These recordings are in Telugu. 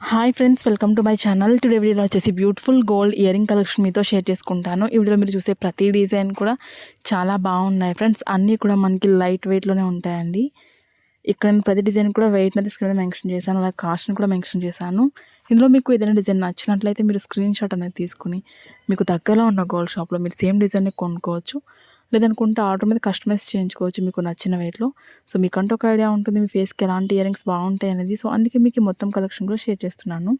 Hi friends, welcome to my channel. Today వీడియోలో వచ్చేసి beautiful gold ear ring collection మీతో షేర్ చేసుకుంటాను. ఈ వీడియోలో మీరు చూసే ప్రతి డిజైన్ కూడా చాలా బాగున్నాయి ఫ్రెండ్స్. అన్నీ కూడా మనకి లైట్ వెయిట్లోనే ఉంటాయండి. ఇక్కడ నేను ప్రతి డిజైన్ కూడా వెయిట్ అనేది స్క్రీన్ మీద మెన్షన్ చేశాను, అలాగే కాస్ట్ని కూడా మెన్షన్ చేశాను. ఇందులో మీకు ఏదైనా డిజైన్ నచ్చినట్లయితే మీరు స్క్రీన్ షాట్ అనేది తీసుకుని మీకు దగ్గరలో ఉన్న గోల్డ్ షాప్లో మీరు సేమ్ డిజైన్ని కొనుక్కోవచ్చు. లేదనుకుంటే ఆర్డర్ మీద కస్టమైజ్ చేయించుకోవచ్చు మీకు నచ్చిన వెయిట్లో. సో మీకంటూ ఒక ఐడియా ఉంటుంది మీ ఫేస్కి ఎలాంటి ఇయర్ రింగ్స్ బాగుంటాయి అనేది. సో అందుకే మీకు మొత్తం కలెక్షన్ కూడా షేర్ చేస్తున్నాను.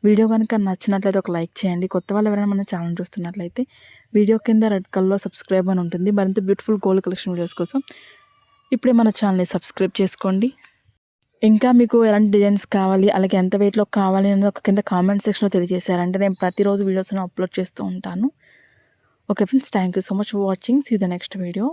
వీడియో కనుక నచ్చినట్లయితే ఒక లైక్ చేయండి. కొత్త వాళ్ళు ఎవరైనా మన ఛానల్ చూస్తున్నట్లయితే వీడియో కింద రెడ్ కలర్లో సబ్స్క్రైబ్ అని ఉంటుంది. మరింత బ్యూటిఫుల్ గోల్డ్ కలెక్షన్ వీడియోస్ కోసం ఇప్పుడే మన ఛానల్ని సబ్స్క్రైబ్ చేసుకోండి. ఇంకా మీకు ఎలాంటి డిజైన్స్ కావాలి, అలాగే ఎంత వెయిట్లో కావాలి అనేది ఒక కింద కామెంట్ సెక్షన్లో తెలియజేశారంటే నేను ప్రతిరోజు వీడియోస్ని అప్లోడ్ చేస్తూ ఉంటాను. Okay friends, thank you so much for watching. See you the next video.